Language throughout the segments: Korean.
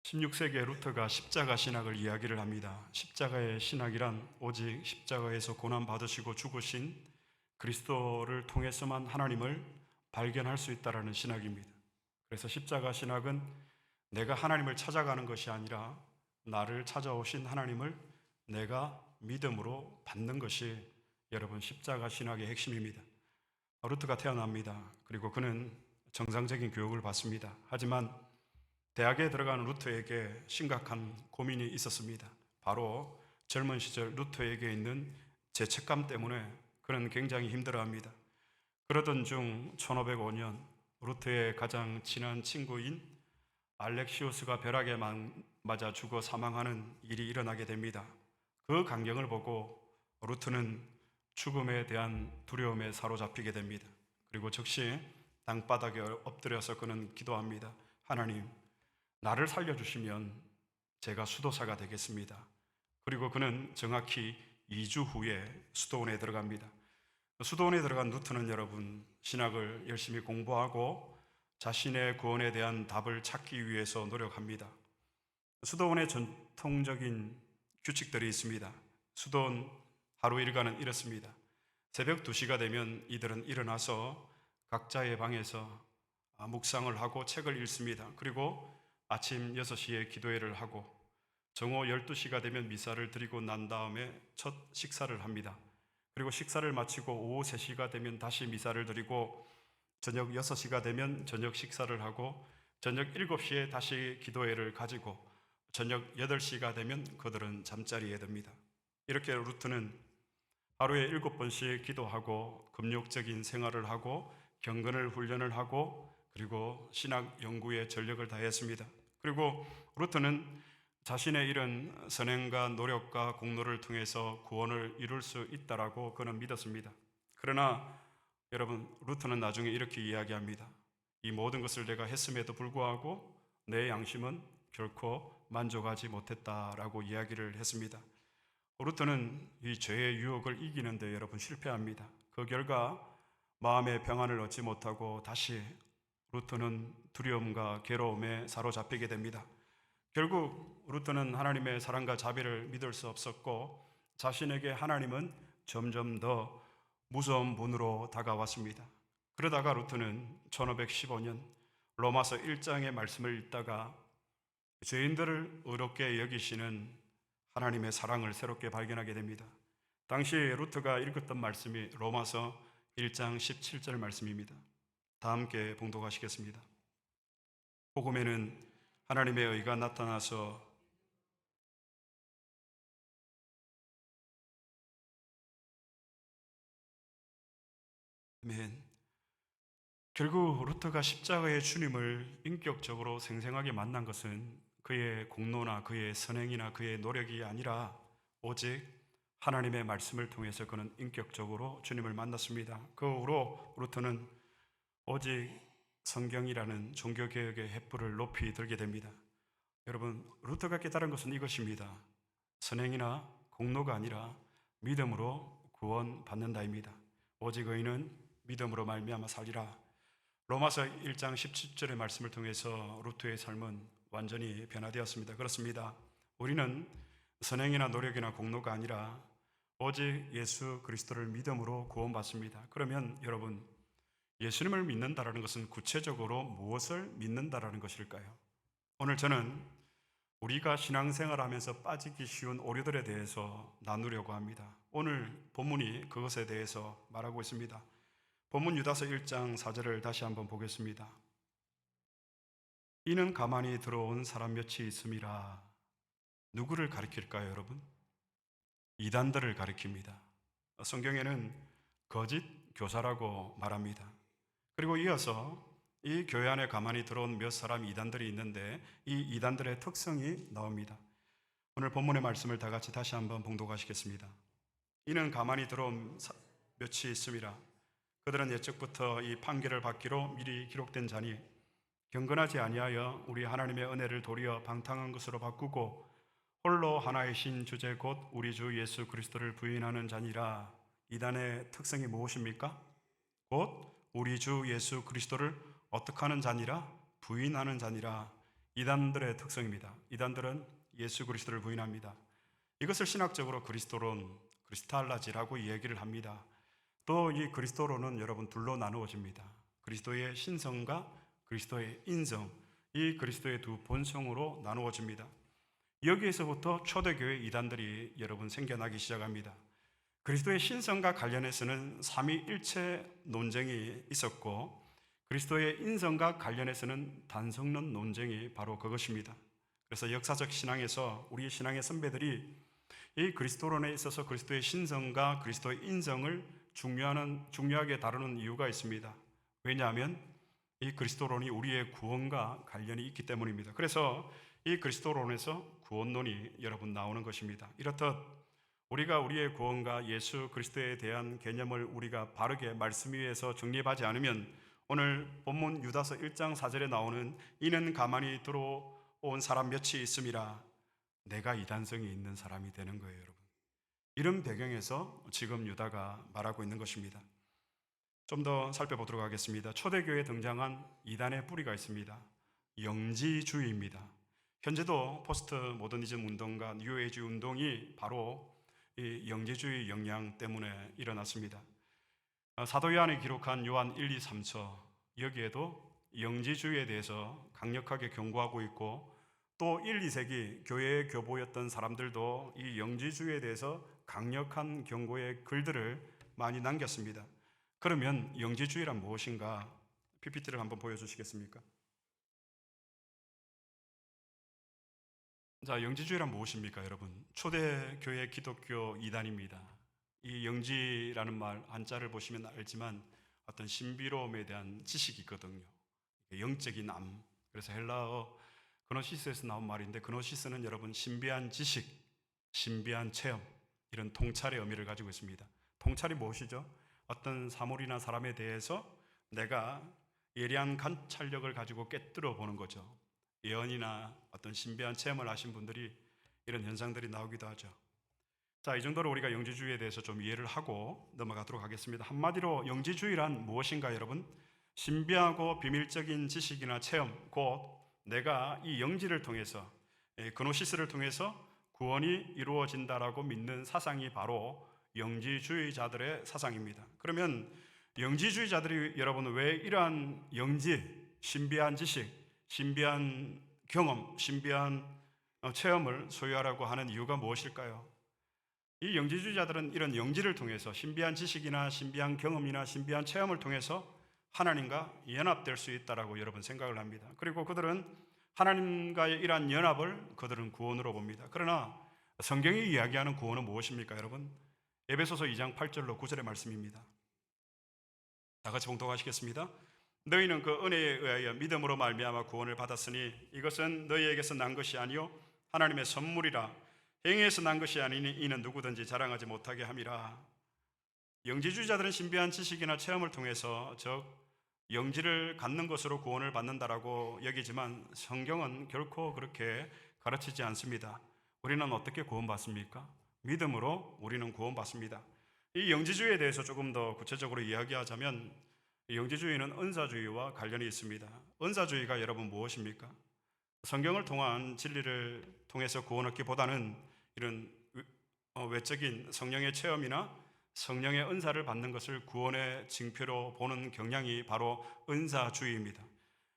16세기의 루터가 십자가 신학을 이야기를 합니다. 십자가의 신학이란 오직 십자가에서 고난받으시고 죽으신 그리스도를 통해서만 하나님을 발견할 수 있다는 신학입니다. 그래서 십자가 신학은 내가 하나님을 찾아가는 것이 아니라 나를 찾아오신 하나님을 내가 믿음으로 받는 것이 여러분 십자가 신학의 핵심입니다. 루터가 태어납니다. 그리고 그는 정상적인 교육을 받습니다. 하지만 대학에 들어가는 루터에게 심각한 고민이 있었습니다. 바로 젊은 시절 루터에게 있는 죄책감 때문에 그는 굉장히 힘들어합니다. 그러던 중 1505년 루터의 가장 친한 친구인 알렉시우스가 벼락에 맞아 죽어 사망하는 일이 일어나게 됩니다. 그 광경을 보고 루터는 죽음에 대한 두려움에 사로잡히게 됩니다. 그리고 즉시 땅바닥에 엎드려서 그는 기도합니다. 하나님, 나를 살려주시면 제가 수도사가 되겠습니다. 그리고 그는 정확히 2주 후에 수도원에 들어갑니다. 수도원에 들어간 루터는 여러분 신학을 열심히 공부하고 자신의 구원에 대한 답을 찾기 위해서 노력합니다. 수도원의 전통적인 규칙들이 있습니다. 수도원 하루 일과는 이렇습니다. 새벽 2시가 되면 이들은 일어나서 각자의 방에서 묵상을 하고 책을 읽습니다. 그리고 아침 6시에 기도회를 하고 정오 12시가 되면 미사를 드리고 난 다음에 첫 식사를 합니다. 그리고 식사를 마치고 오후 3시가 되면 다시 미사를 드리고 저녁 6시가 되면 저녁 식사를 하고 저녁 7시에 다시 기도회를 가지고 저녁 8시가 되면 그들은 잠자리에 듭니다. 이렇게 루터는 하루에 7번씩 기도하고 금욕적인 생활을 하고 경건을 훈련을 하고 그리고 신학 연구에 전력을 다했습니다. 그리고 루터는 자신의 이런 선행과 노력과 공로를 통해서 구원을 이룰 수 있다라고 그는 믿었습니다. 그러나 여러분 루터는 나중에 이렇게 이야기합니다. 이 모든 것을 내가 했음에도 불구하고 내 양심은 결코 만족하지 못했다라고 이야기를 했습니다. 루터는 이 죄의 유혹을 이기는데 여러분 실패합니다. 그 결과 마음의 평안을 얻지 못하고 다시 루터는 두려움과 괴로움에 사로잡히게 됩니다. 결국 루터는 하나님의 사랑과 자비를 믿을 수 없었고 자신에게 하나님은 점점 더 무서운 분으로 다가왔습니다. 그러다가 루터는 1515년 로마서 1장의 말씀을 읽다가 죄인들을 의롭게 여기시는 하나님의 사랑을 새롭게 발견하게 됩니다. 당시 루터가 읽었던 말씀이 로마서 1장 17절 말씀입니다. 다 함께 봉독하시겠습니다. 복음에는 하나님의 의가 나타나서 아멘. 결국 루터가 십자가의 주님을 인격적으로 생생하게 만난 것은 그의 공로나 그의 선행이나 그의 노력이 아니라 오직 하나님의 말씀을 통해서 그는 인격적으로 주님을 만났습니다. 그 후로 루터는 오직 성경이라는 종교개혁의 횃불을 높이 들게 됩니다. 여러분, 루터가 깨달은 것은 이것입니다. 선행이나 공로가 아니라 믿음으로 구원받는다입니다. 오직 의인은 믿음으로 말미암아 살리라. 로마서 1장 17절의 말씀을 통해서 루터의 삶은 완전히 변화되었습니다. 그렇습니다. 우리는 선행이나 노력이나 공로가 아니라 오직 예수 그리스도를 믿음으로 구원받습니다. 그러면 여러분, 예수님을 믿는다라는 것은 구체적으로 무엇을 믿는다라는 것일까요? 오늘 저는 우리가 신앙생활하면서 빠지기 쉬운 오류들에 대해서 나누려고 합니다. 오늘 본문이 그것에 대해서 말하고 있습니다. 본문 유다서 1장 4절을 다시 한번 보겠습니다. 이는 가만히 들어온 사람 몇이 있음이라. 누구를 가리킬까요, 여러분? 이단들을 가리킵니다. 성경에는 거짓 교사라고 말합니다. 그리고 이어서 이 교회 안에 가만히 들어온 몇 사람 이단들이 있는데 이 이단들의 특성이 나옵니다. 오늘 본문의 말씀을 다 같이 다시 한번 봉독하시겠습니다. 이는 가만히 들어온 몇이 있음이라. 그들은 옛적부터 이 판결을 받기로 미리 기록된 자니 경건하지 아니하여 우리 하나님의 은혜를 도리어 방탕한 것으로 바꾸고 홀로 하나의 신 주제 곧 우리 주 예수 그리스도를 부인하는 자니라. 이단의 특성이 무엇입니까? 곧 우리 주 예수 그리스도를 어떻게 하는 자니라? 부인하는 자니라. 이단들의 특성입니다. 이단들은 예수 그리스도를 부인합니다. 이것을 신학적으로 그리스도론, 그리스탈라지라고 이야기를 합니다. 또 이 그리스도론은 여러분 둘로 나누어집니다. 그리스도의 신성과 그리스도의 인성, 이 그리스도의 두 본성으로 나누어집니다. 여기에서부터 초대교회 이단들이 여러분 생겨나기 시작합니다. 그리스도의 신성과 관련해서는 삼위일체 논쟁이 있었고, 그리스도의 인성과 관련해서는 단성론 논쟁이 바로 그것입니다. 그래서 역사적 신앙에서 우리 신앙의 선배들이 이 그리스도론에 있어서 그리스도의 신성과 그리스도의 인성을 중요하게 다루는 이유가 있습니다. 왜냐하면 이 그리스도론이 우리의 구원과 관련이 있기 때문입니다. 그래서 이 그리스도론에서 구원론이 여러분 나오는 것입니다. 이렇듯 우리가 우리의 구원과 예수 그리스도에 대한 개념을 우리가 바르게 말씀 위에서 정립하지 않으면 오늘 본문 유다서 1장 4절에 나오는 이는 가만히 들어온 사람 몇이 있음이라 내가 이단성이 있는 사람이 되는 거예요, 여러분. 이런 배경에서 지금 유다가 말하고 있는 것입니다. 좀 더 살펴보도록 하겠습니다. 초대교회에 등장한 이단의 뿌리가 있습니다. 영지주의입니다. 현재도 포스트 모더니즘 운동과 뉴에이지 운동이 바로 이 영지주의 영향 때문에 일어났습니다. 사도 요한이 기록한 요한 1, 2, 3서 여기에도 영지주의에 대해서 강력하게 경고하고 있고, 또 1, 2세기 교회의 교보였던 사람들도 이 영지주의에 대해서 강력한 경고의 글들을 많이 남겼습니다. 그러면 영지주의란 무엇인가? PPT를 한번 보여주시겠습니까? 자, 영지주의란 무엇입니까, 여러분? 초대교회 기독교 이단입니다. 이 영지라는 말 한자를 보시면 알지만 어떤 신비로움에 대한 지식이 있거든요. 영적인 암. 그래서 헬라어 그노시스에서 나온 말인데, 그노시스는 여러분 신비한 지식, 신비한 체험, 이런 통찰의 의미를 가지고 있습니다. 통찰이 무엇이죠? 어떤 사물이나 사람에 대해서 내가 예리한 관찰력을 가지고 꿰뚫어 보는 거죠. 예언이나 어떤 신비한 체험을 하신 분들이 이런 현상들이 나오기도 하죠. 자, 이 정도로 우리가 영지주의에 대해서 좀 이해를 하고 넘어가도록 하겠습니다. 한마디로 영지주의란 무엇인가, 여러분? 신비하고 비밀적인 지식이나 체험, 곧 내가 이 영지를 통해서, 그노시스를 통해서 구원이 이루어진다라고 믿는 사상이 바로 영지주의자들의 사상입니다. 그러면 영지주의자들이 여러분 왜 이러한 영지, 신비한 지식, 신비한 경험, 신비한 체험을 소유하라고 하는 이유가 무엇일까요? 이 영지주의자들은 이런 영지를 통해서 신비한 지식이나 신비한 경험이나 신비한 체험을 통해서 하나님과 연합될 수 있다라고 여러분 생각을 합니다. 그리고 그들은 하나님과의 이러한 연합을 그들은 구원으로 봅니다. 그러나 성경이 이야기하는 구원은 무엇입니까, 여러분? 에베소서 2장 8절로 9절의 말씀입니다. 다 같이 봉독하시겠습니다. 너희는 그 은혜에 의하여 믿음으로 말미암아 구원을 받았으니 이것은 너희에게서 난 것이 아니요 하나님의 선물이라. 행위에서 난 것이 아니니 이는 누구든지 자랑하지 못하게 함이라. 영지주의자들은 신비한 지식이나 체험을 통해서 즉 영지를 갖는 것으로 구원을 받는다라고 여기지만 성경은 결코 그렇게 가르치지 않습니다. 우리는 어떻게 구원받습니까? 믿음으로 우리는 구원받습니다. 이 영지주의에 대해서 조금 더 구체적으로 이야기하자면 영지주의는 은사주의와 관련이 있습니다. 은사주의가 여러분 무엇입니까? 성경을 통한 진리를 통해서 구원 얻기보다는 이런 외적인 성령의 체험이나 성령의 은사를 받는 것을 구원의 징표로 보는 경향이 바로 은사주의입니다.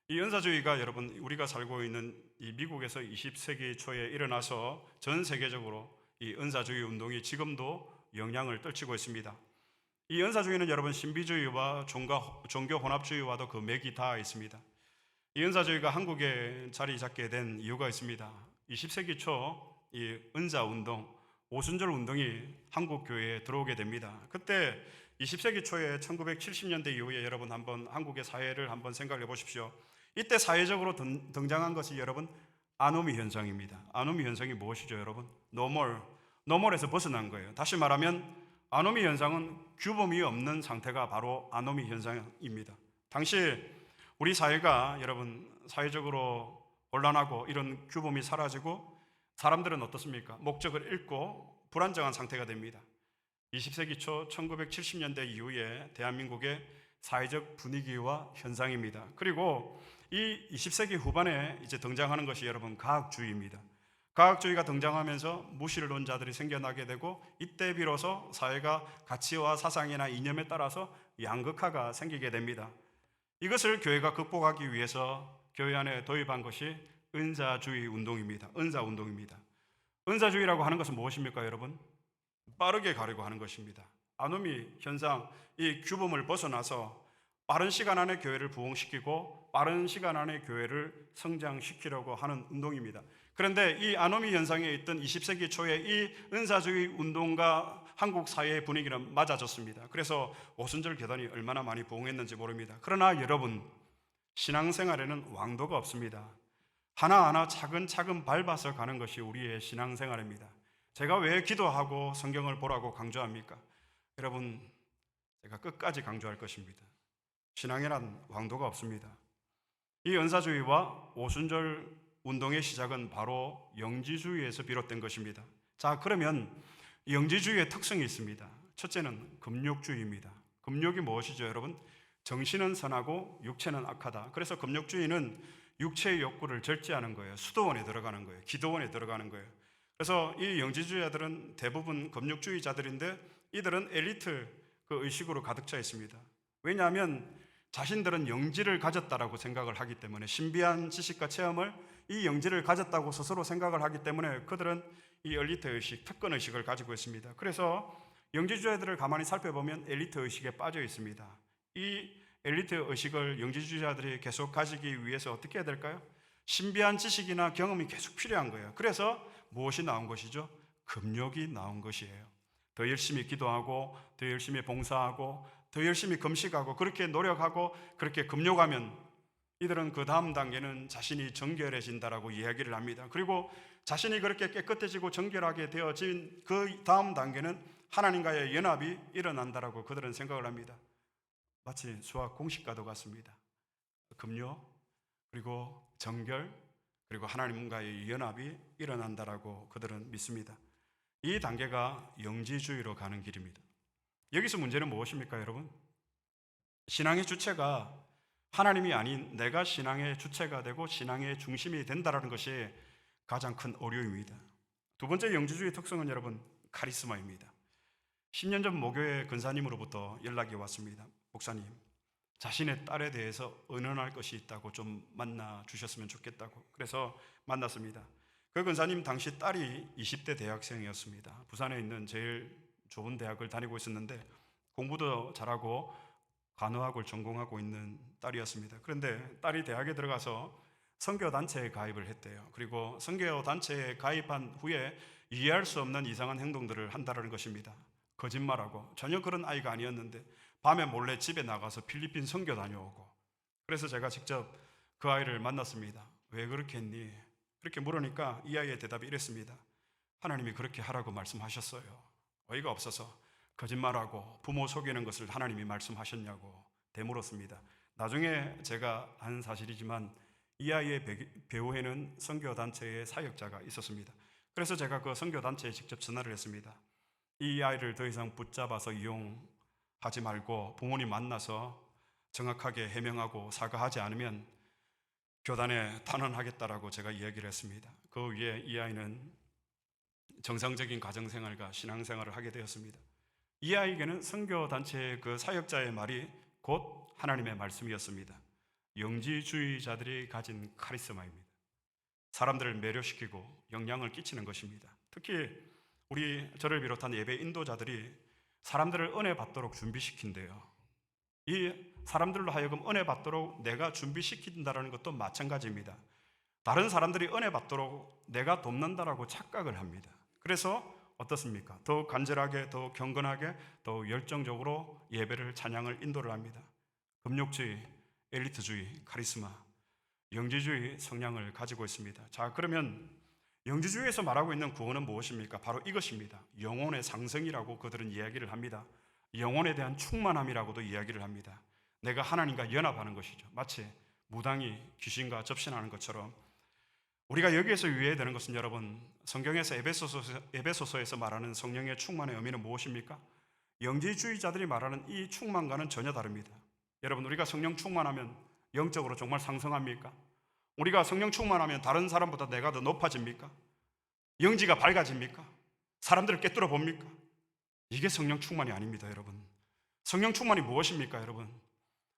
이 은사주의가 여러분 우리가 살고 있는 이 미국에서 20세기 초에 일어나서 전 세계적으로 이 은사주의 운동이 지금도 영향을 떨치고 있습니다. 이 은사주의는 여러분 신비주의와 종교 혼합주의와도 그 맥이 닿아 있습니다. 이 은사주의가 한국에 자리 잡게 된 이유가 있습니다. 20세기 초 이 은사운동, 오순절 운동이 한국 교회에 들어오게 됩니다. 그때 20세기 초에 1970년대 이후에 여러분 한번 한국의 사회를 한번 생각해 보십시오. 이때 사회적으로 등장한 것이 여러분 아노미 현상입니다. 아노미 현상이 무엇이죠, 여러분? 노멀에서 벗어난 거예요. 다시 말하면 아노미 현상은 규범이 없는 상태가 바로 아노미 현상입니다. 당시 우리 사회가 여러분 사회적으로 혼란하고 이런 규범이 사라지고 사람들은 어떻습니까? 목적을 잃고 불안정한 상태가 됩니다. 20세기 초 1970년대 이후에 대한민국의 사회적 분위기와 현상입니다. 그리고 이 20세기 후반에 이제 등장하는 것이 여러분 과학주의입니다. 과학주의가 등장하면서 무신론 자들이 생겨나게 되고 이때 비로소 사회가 가치와 사상이나 이념에 따라서 양극화가 생기게 됩니다. 이것을 교회가 극복하기 위해서 교회 안에 도입한 것이 은사주의 운동입니다. 은사운동입니다. 은사주의라고 하는 것은 무엇입니까, 여러분? 빠르게 가려고 하는 것입니다. 아노미 현상, 이 규범을 벗어나서 빠른 시간 안에 교회를 부흥시키고 빠른 시간 안에 교회를 성장시키려고 하는 운동입니다. 그런데 이 아노미 현상에 있던 20세기 초에 이 은사주의 운동과 한국 사회의 분위기는 맞아졌습니다. 그래서 오순절 교단이 얼마나 많이 부흥했는지 모릅니다. 그러나 여러분, 신앙생활에는 왕도가 없습니다. 하나하나 차근차근 밟아서 가는 것이 우리의 신앙생활입니다. 제가 왜 기도하고 성경을 보라고 강조합니까? 여러분, 제가 끝까지 강조할 것입니다. 신앙이란 왕도가 없습니다. 이 은사주의와 오순절 운동의 시작은 바로 영지주의에서 비롯된 것입니다. 자, 그러면 영지주의의 특성이 있습니다. 첫째는 금욕주의입니다. 금욕이 무엇이죠, 여러분? 정신은 선하고 육체는 악하다. 그래서 금욕주의는 육체의 욕구를 절제하는 거예요. 수도원에 들어가는 거예요. 기도원에 들어가는 거예요. 그래서 이 영지주의자들은 대부분 금욕주의자들인데 이들은 엘리트 그 의식으로 가득 차 있습니다. 왜냐하면 자신들은 영지를 가졌다라고 생각을 하기 때문에, 신비한 지식과 체험을 이 영지를 가졌다고 스스로 생각을 하기 때문에 그들은 이 엘리트 의식, 특권 의식을 가지고 있습니다. 그래서 영지주의자들을 가만히 살펴보면 엘리트 의식에 빠져 있습니다. 이 엘리트 의식을 영지주의자들이 계속 가지기 위해서 어떻게 해야 될까요? 신비한 지식이나 경험이 계속 필요한 거예요. 그래서 무엇이 나온 것이죠? 금욕이 나온 것이에요. 더 열심히 기도하고, 더 열심히 봉사하고, 더 열심히 금식하고, 그렇게 노력하고, 그렇게 금욕하면 이들은 그 다음 단계는 자신이 정결해진다라고 이야기를 합니다. 그리고 자신이 그렇게 깨끗해지고 정결하게 되어진 그 다음 단계는 하나님과의 연합이 일어난다라고 그들은 생각을 합니다. 마치 수학 공식과도 같습니다. 금욕, 그리고 정결, 그리고 하나님과의 연합이 일어난다라고 그들은 믿습니다. 이 단계가 영지주의로 가는 길입니다. 여기서 문제는 무엇입니까, 여러분? 신앙의 주체가 하나님이 아닌 내가 신앙의 주체가 되고 신앙의 중심이 된다는 것이 가장 큰 오류입니다. 두 번째 영지주의 특성은 여러분, 카리스마입니다. 10년 전 모교의 근사님으로부터 연락이 왔습니다. 목사님, 자신의 딸에 대해서 의논할 것이 있다고 좀 만나 주셨으면 좋겠다고. 그래서 만났습니다. 그 근사님 당시 딸이 20대 대학생이었습니다. 부산에 있는 제일 좋은 대학을 다니고 있었는데 공부도 잘하고 간호학을 전공하고 있는 딸이었습니다. 그런데 딸이 대학에 들어가서 선교단체에 가입을 했대요. 그리고 선교단체에 가입한 후에 이해할 수 없는 이상한 행동들을 한다는 것입니다. 거짓말하고, 전혀 그런 아이가 아니었는데 밤에 몰래 집에 나가서 필리핀 선교 다녀오고. 그래서 제가 직접 그 아이를 만났습니다. 왜 그렇게 했니? 그렇게 물으니까 이 아이의 대답이 이랬습니다. 하나님이 그렇게 하라고 말씀하셨어요. 어이가 없어서 거짓말하고 부모 속이는 것을 하나님이 말씀하셨냐고 되물었습니다. 나중에 제가 한 사실이지만 이 아이의 배후에는 선교단체의 사역자가 있었습니다. 그래서 제가 그 선교단체에 직접 전화를 했습니다. 이 아이를 더 이상 붙잡아서 이용하지 말고 부모님 만나서 정확하게 해명하고 사과하지 않으면 교단에 탄원하겠다라고 제가 이야기를 했습니다. 그 위에 이 아이는 정상적인 가정생활과 신앙생활을 하게 되었습니다. 이 아이에게는 선교단체의 그 사역자의 말이 곧 하나님의 말씀이었습니다. 영지주의자들이 가진 카리스마입니다. 사람들을 매료시키고 영향을 끼치는 것입니다. 특히 저를 비롯한 예배 인도자들이 사람들을 은혜 받도록 준비시킨대요. 이 사람들로 하여금 은혜 받도록 내가 준비시킨다는 것도 마찬가지입니다. 다른 사람들이 은혜 받도록 내가 돕는다라고 착각을 합니다. 그래서 어떻습니까? 더 간절하게, 더 경건하게, 더 열정적으로 예배를, 찬양을 인도를 합니다. 금욕주의, 엘리트주의, 카리스마, 영지주의 성향을 가지고 있습니다. 자, 그러면 영지주의에서 말하고 있는 구원은 무엇입니까? 바로 이것입니다. 영혼의 상승이라고 그들은 이야기를 합니다. 영혼에 대한 충만함이라고도 이야기를 합니다. 내가 하나님과 연합하는 것이죠. 마치 무당이 귀신과 접신하는 것처럼 우리가 여기에서 유의해야 되는 것은 여러분, 성경에서 에베소서에서 말하는 성령의 충만의 의미는 무엇입니까? 영지주의자들이 말하는 이 충만과는 전혀 다릅니다. 여러분, 우리가 성령 충만하면 영적으로 정말 상승합니까? 우리가 성령 충만하면 다른 사람보다 내가 더 높아집니까? 영지가 밝아집니까? 사람들을 꿰뚫어 봅니까? 이게 성령 충만이 아닙니다, 여러분. 성령 충만이 무엇입니까, 여러분?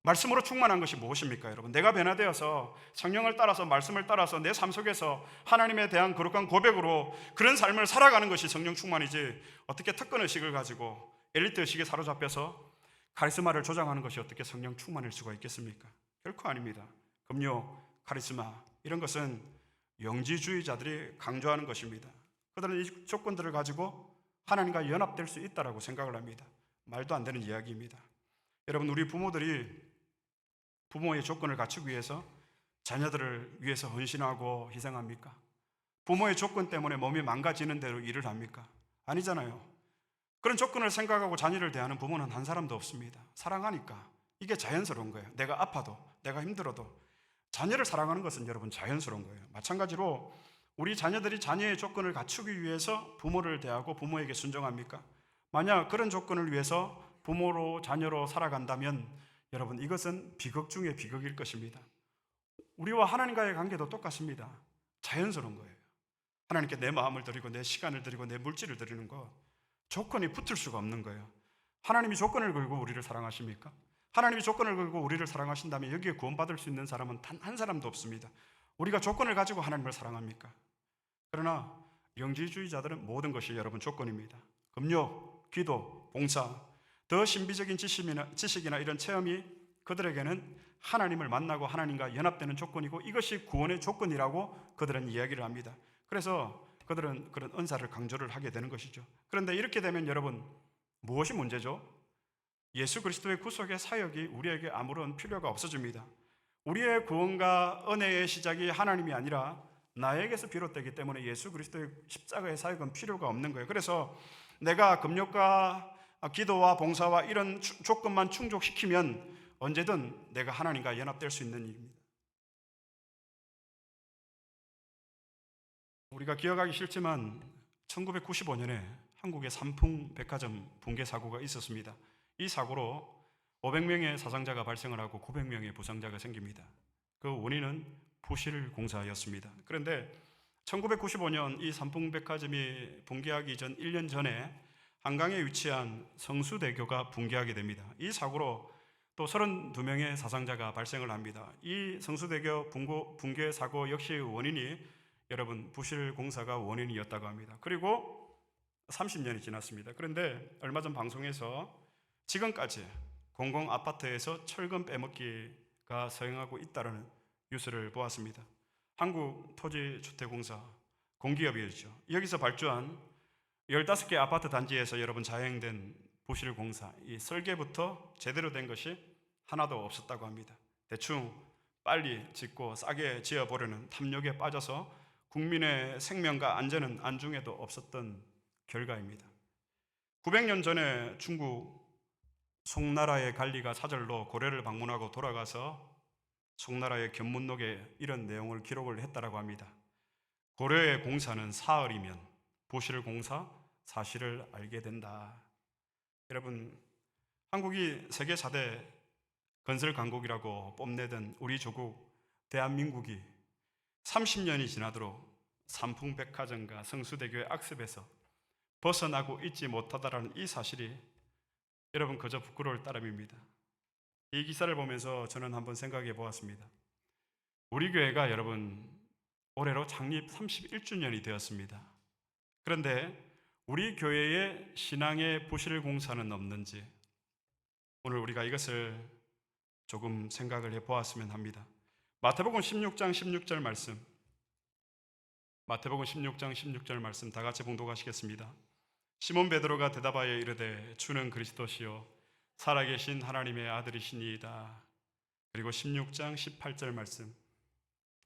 말씀으로 충만한 것이 무엇입니까, 여러분? 내가 변화되어서 성령을 따라서, 말씀을 따라서 내 삶 속에서 하나님에 대한 거룩한 고백으로 그런 삶을 살아가는 것이 성령 충만이지, 어떻게 특권 의식을 가지고 엘리트 의식에 사로잡혀서 카리스마를 조장하는 것이 어떻게 성령 충만일 수가 있겠습니까? 결코 아닙니다. 금요, 카리스마 이런 것은 영지주의자들이 강조하는 것입니다. 그들은 이 조건들을 가지고 하나님과 연합될 수 있다고 생각을 합니다. 말도 안 되는 이야기입니다. 여러분, 우리 부모들이 부모의 조건을 갖추기 위해서 자녀들을 위해서 헌신하고 희생합니까? 부모의 조건 때문에 몸이 망가지는 대로 일을 합니까? 아니잖아요. 그런 조건을 생각하고 자녀를 대하는 부모는 한 사람도 없습니다. 사랑하니까. 이게 자연스러운 거예요. 내가 아파도, 내가 힘들어도 자녀를 사랑하는 것은 여러분 자연스러운 거예요. 마찬가지로 우리 자녀들이 자녀의 조건을 갖추기 위해서 부모를 대하고 부모에게 순종합니까? 만약 그런 조건을 위해서 부모로 자녀로 살아간다면 여러분, 이것은 비극 중에 비극일 것입니다. 우리와 하나님과의 관계도 똑같습니다. 자연스러운 거예요. 하나님께 내 마음을 드리고 내 시간을 드리고 내 물질을 드리는 것, 조건이 붙을 수가 없는 거예요. 하나님이 조건을 걸고 우리를 사랑하십니까? 하나님이 조건을 걸고 우리를 사랑하신다면 여기에 구원받을 수 있는 사람은 단 한 사람도 없습니다. 우리가 조건을 가지고 하나님을 사랑합니까? 그러나 영지주의자들은 모든 것이 여러분 조건입니다. 금요, 기도, 봉사, 더 신비적인 지식이나 이런 체험이 그들에게는 하나님을 만나고 하나님과 연합되는 조건이고 이것이 구원의 조건이라고 그들은 이야기를 합니다. 그래서 그들은 그런 은사를 강조를 하게 되는 것이죠. 그런데 이렇게 되면 여러분, 무엇이 문제죠? 예수 그리스도의 구속의 사역이 우리에게 아무런 필요가 없어집니다. 우리의 구원과 은혜의 시작이 하나님이 아니라 나에게서 비롯되기 때문에 예수 그리스도의 십자가의 사역은 필요가 없는 거예요. 그래서 내가 금욕과 기도와 봉사와 이런 조건만 충족시키면 언제든 내가 하나님과 연합될 수 있는 일입니다. 우리가 기억하기 싫지만 1995년에 한국의 삼풍백화점 붕괴 사고가 있었습니다. 이 사고로 500명의 사상자가 발생을 하고 900명의 부상자가 생깁니다. 그 원인은 부실 공사였습니다. 그런데 1995년 이 삼풍백화점이 붕괴하기 전 1년 전에 한강에 위치한 성수대교가 붕괴하게 됩니다. 이 사고로 또 32명의 사상자가 발생을 합니다. 이 성수대교 붕괴 사고 역시 원인이 여러분 부실 공사가 원인이었다고 합니다. 그리고 30년이 지났습니다. 그런데 얼마 전 방송에서 지금까지 공공 아파트에서 철근 빼먹기가 서행하고 있다는 뉴스를 보았습니다. 한국토지주택공사 공기업이었죠. 여기서 발주한 15개 아파트 단지에서 여러분 자행된 부실 공사, 이 설계부터 제대로 된 것이 하나도 없었다고 합니다. 대충 빨리 짓고 싸게 지어보려는 탐욕에 빠져서 국민의 생명과 안전은 안중에도 없었던 결과입니다. 900년 전에 중국 송나라의 관리가 사절로 고려를 방문하고 돌아가서 송나라의 견문록에 이런 내용을 기록을 했다고 합니다. 고려의 공사는 사흘이면 부실 공사 사실을 알게 된다. 여러분, 한국이 세계 4대 건설 강국이라고 뽐내던 우리 조국 대한민국이 30년이 지나도록 삼풍백화점과 성수대교의 악습에서 벗어나고 있지 못하다라는 이 사실이 여러분 그저 부끄러울 따름입니다. 이 기사를 보면서 저는 한번 생각해 보았습니다. 우리 교회가 여러분 올해로 창립 31주년이 되었습니다. 그런데 우리 교회의 신앙의 부실 공사는 없는지 오늘 우리가 이것을 조금 생각을 해 보았으면 합니다. 마태복음 16장 16절 말씀, 마태복음 16장 16절 말씀 다 같이 봉독하시겠습니다. 시몬 베드로가 대답하여 이르되 주는 그리스도시요 살아계신 하나님의 아들이시니이다. 그리고 16장 18절 말씀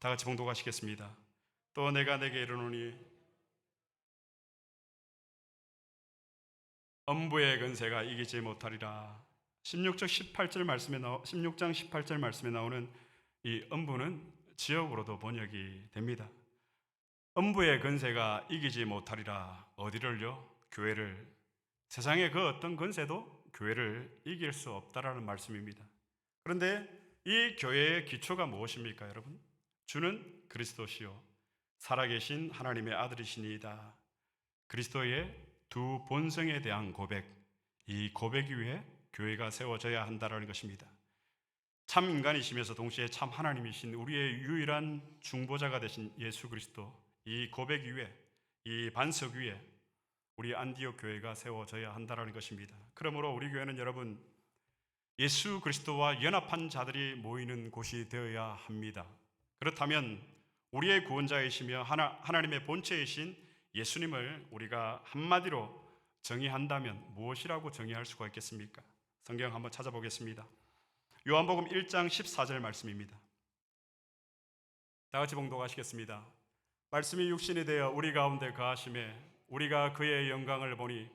다 같이 봉독하시겠습니다. 또 내가 내게 이르노니 엄부의 근세가 이기지 못하리라. 16장 18절 말씀에 나오는 이 엄부는 지역으로도 번역이 됩니다. 엄부의 근세가 이기지 못하리라. 어디를요? 교회를. 세상의 그 어떤 근세도 교회를 이길 수 없다라는 말씀입니다. 그런데 이 교회의 기초가 무엇입니까, 여러분? 주는 그리스도시요 살아계신 하나님의 아들이시니이다. 그리스도의 두 본성에 대한 고백, 이 고백 위에 교회가 세워져야 한다는 것입니다. 참 인간이시면서 동시에 참 하나님이신 우리의 유일한 중보자가 되신 예수 그리스도, 이 고백 위에, 이 반석 위에 우리 안디옥 교회가 세워져야 한다는 것입니다. 그러므로 우리 교회는 여러분 예수 그리스도와 연합한 자들이 모이는 곳이 되어야 합니다. 그렇다면 우리의 구원자이시며 하나님의 본체이신 예수님을 우리가 한마디로 정의한다면 무엇이라고 정의할 수가 있겠습니까? 성경 한번 찾아보겠습니다. 요한복음 1장 14절 말씀입니다. 다 같이 봉독하시겠습니다. 말씀이 육신이 되어 우리 가운데 거하심에 우리가 그의 영광을 보니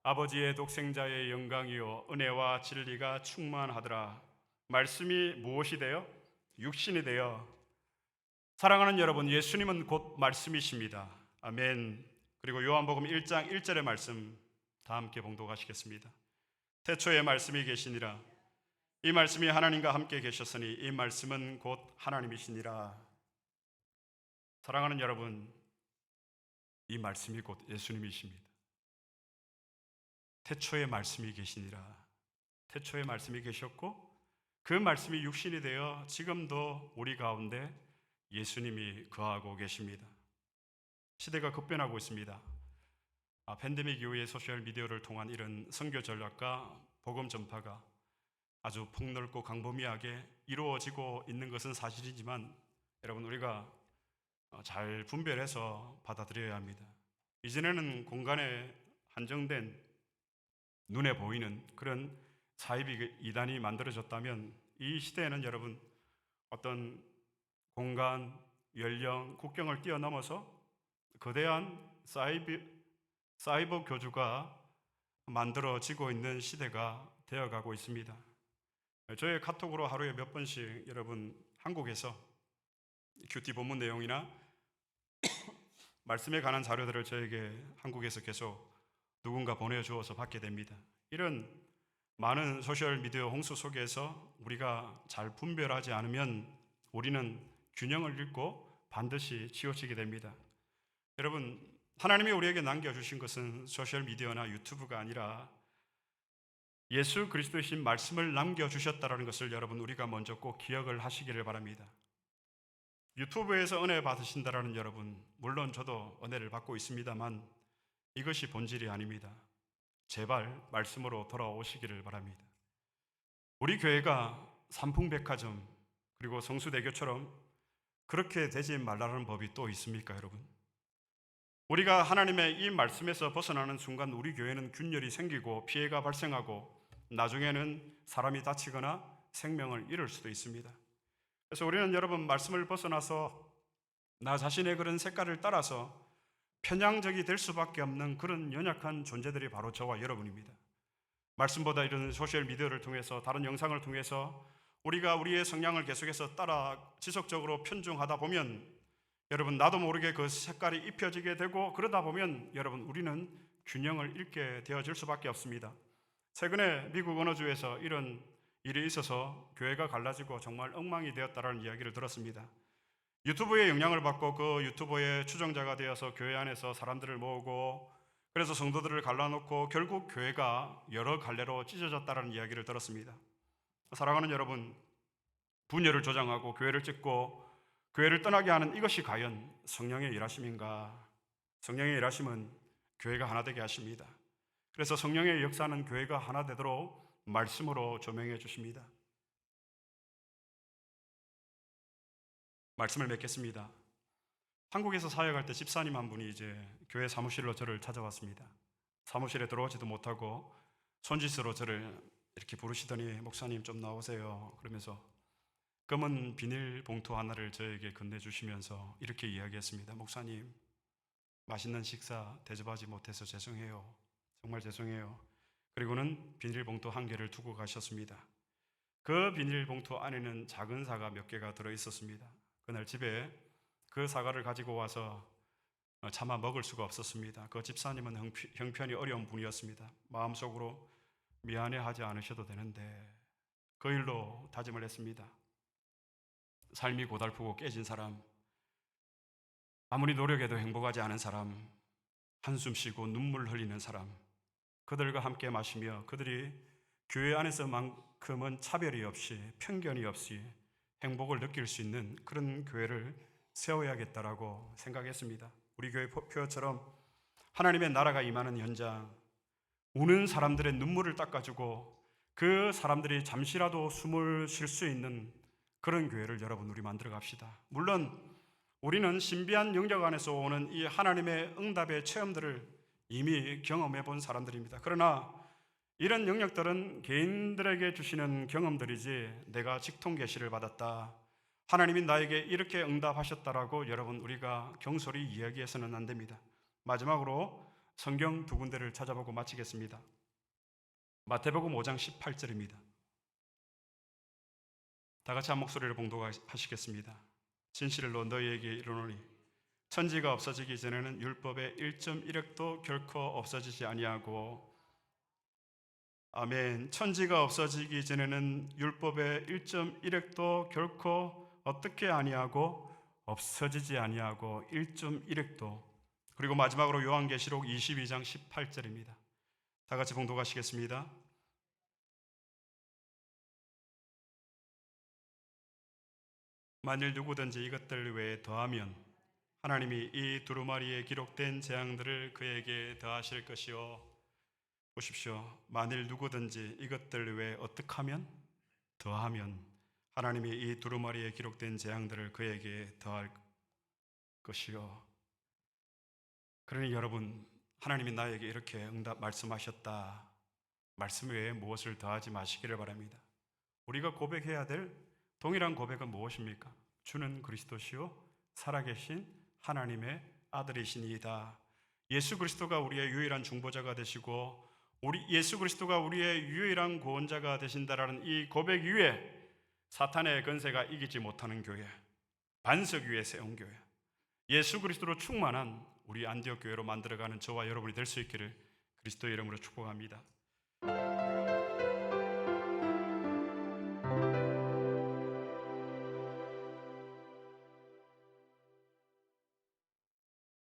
아버지의 독생자의 영광이요 은혜와 진리가 충만하더라. 말씀이 무엇이 되어? 육신이 되어. 사랑하는 여러분, 예수님은 곧 말씀이십니다. 아멘. 그리고 요한복음 1장 1절의 말씀 다 함께 봉독하시겠습니다. 태초에 말씀이 계시니라. 이 말씀이 하나님과 함께 계셨으니 이 말씀은 곧 하나님이시니라. 사랑하는 여러분, 이 말씀이 곧 예수님이십니다. 태초에 말씀이 계시니라. 태초에 말씀이 계셨고 그 말씀이 육신이 되어 지금도 우리 가운데 예수님이 거하고 계십니다. 시대가 급변하고 있습니다. 팬데믹 이후의 소셜미디어를 통한 이런 선교 전략과 복음 전파가 아주 폭넓고 광범위하게 이루어지고 있는 것은 사실이지만 여러분 우리가 잘 분별해서 받아들여야 합니다. 이전에는 공간에 한정된 눈에 보이는 그런 사이비 이단이 만들어졌다면 이 시대에는 여러분 어떤 공간, 연령, 국경을 뛰어넘어서 거대한 사이버 교주가 만들어지고 있는 시대가 되어가고 있습니다. 저의 카톡으로 하루에 몇 번씩 여러분 한국에서 큐티 본문 내용이나 말씀에 관한 자료들을 저에게 한국에서 계속 누군가 보내주어서 받게 됩니다. 이런 많은 소셜미디어 홍수 속에서 우리가 잘 분별하지 않으면 우리는 균형을 잃고 반드시 치우치게 됩니다. 여러분, 하나님이 우리에게 남겨주신 것은 소셜미디어나 유튜브가 아니라 예수 그리스도이신 말씀을 남겨주셨다는 것을 여러분 우리가 먼저 꼭 기억을 하시기를 바랍니다. 유튜브에서 은혜 받으신다라는 여러분, 물론 저도 은혜를 받고 있습니다만 이것이 본질이 아닙니다. 제발 말씀으로 돌아오시기를 바랍니다. 우리 교회가 삼풍백화점 그리고 성수대교처럼 그렇게 되지 말라는 법이 또 있습니까, 여러분? 우리가 하나님의 이 말씀에서 벗어나는 순간 우리 교회는 균열이 생기고 피해가 발생하고 나중에는 사람이 다치거나 생명을 잃을 수도 있습니다. 그래서 우리는 여러분 말씀을 벗어나서 나 자신의 그런 색깔을 따라서 편향적이 될 수밖에 없는 그런 연약한 존재들이 바로 저와 여러분입니다. 말씀보다 이런 소셜미디어를 통해서 다른 영상을 통해서 우리가 우리의 성향을 계속해서 따라 지속적으로 편중하다 보면 여러분 나도 모르게 그 색깔이 입혀지게 되고 그러다 보면 여러분 우리는 균형을 잃게 되어질 수밖에 없습니다. 최근에 미국 어느 주에서 이런 일이 있어서 교회가 갈라지고 정말 엉망이 되었다는 이야기를 들었습니다. 유튜브의 영향을 받고 그 유튜버의 추종자가 되어서 교회 안에서 사람들을 모으고 그래서 성도들을 갈라놓고 결국 교회가 여러 갈래로 찢어졌다는 이야기를 들었습니다. 사랑하는 여러분, 분열을 조장하고 교회를 찢고 교회를 떠나게 하는 이것이 과연 성령의 일하심인가? 성령의 일하심은 교회가 하나 되게 하십니다. 그래서 성령의 역사는 교회가 하나 되도록 말씀으로 조명해 주십니다. 말씀을 맺겠습니다. 한국에서 사역할 때 집사님 한 분이 이제 교회 사무실로 저를 찾아왔습니다. 사무실에 들어오지도 못하고 손짓으로 저를 이렇게 부르시더니 목사님 좀 나오세요. 그러면서 검은 비닐 봉투 하나를 저에게 건네주시면서 이렇게 이야기했습니다. 목사님, 맛있는 식사 대접하지 못해서 죄송해요. 정말 죄송해요. 그리고는 비닐봉투 한 개를 두고 가셨습니다. 그 비닐봉투 안에는 작은 사과 몇 개가 들어있었습니다. 그날 집에 그 사과를 가지고 와서 차마 먹을 수가 없었습니다. 그 집사님은 형편이 어려운 분이었습니다. 마음속으로 미안해하지 않으셔도 되는데 그 일로 다짐을 했습니다. 삶이 고달프고 깨진 사람, 아무리 노력해도 행복하지 않은 사람, 한숨 쉬고 눈물 흘리는 사람, 그들과 함께 마시며 그들이 교회 안에서만큼은 차별이 없이 편견이 없이 행복을 느낄 수 있는 그런 교회를 세워야겠다라고 생각했습니다. 우리 교회 표처럼 하나님의 나라가 임하는 현장, 우는 사람들의 눈물을 닦아주고 그 사람들이 잠시라도 숨을 쉴 수 있는 그런 교회를 여러분 우리 만들어 갑시다. 물론 우리는 신비한 영역 안에서 오는 이 하나님의 응답의 체험들을 이미 경험해 본 사람들입니다. 그러나 이런 영역들은 개인들에게 주시는 경험들이지 내가 직통 계시를 받았다, 하나님이 나에게 이렇게 응답하셨다라고 여러분 우리가 경솔히 이야기해서는 안 됩니다. 마지막으로 성경 두 군데를 찾아보고 마치겠습니다. 마태복음 5장 18절입니다. 다 같이 한 목소리로 봉독하시겠습니다. 진실로 너희에게 이르노니 천지가 없어지기 전에는 율법의 1.1획도 결코 없어지지 아니하고, 아멘. 천지가 없어지기 전에는 율법의 1.1획도 결코 어떻게 아니하고 없어지지 아니하고 1.1획도. 그리고 마지막으로 요한계시록 22장 18절입니다. 다 같이 봉독하시겠습니다. 만일 누구든지 이것들 외에 더하면 하나님이 이 두루마리에 기록된 재앙들을 그에게 더하실 것이요. 보십시오. 만일 누구든지 이것들 외에 어떻게 하면, 더하면 하나님이 이 두루마리에 기록된 재앙들을 그에게 더할 것이요. 그러니 여러분, 하나님이 나에게 이렇게 응답 말씀하셨다, 말씀 외에 무엇을 더하지 마시기를 바랍니다. 우리가 고백해야 될 동일한 고백은 무엇입니까? 주는 그리스도시요 살아계신 하나님의 아들이시니이다. 예수 그리스도가 우리의 유일한 중보자가 되시고 예수 그리스도가 우리의 유일한 구원자가 되신다라는 이 고백 위에 사탄의 권세가 이기지 못하는 교회, 반석 위에 세운 교회, 예수 그리스도로 충만한 우리 안디옥 교회로 만들어가는 저와 여러분이 될 수 있기를 그리스도의 이름으로 축복합니다.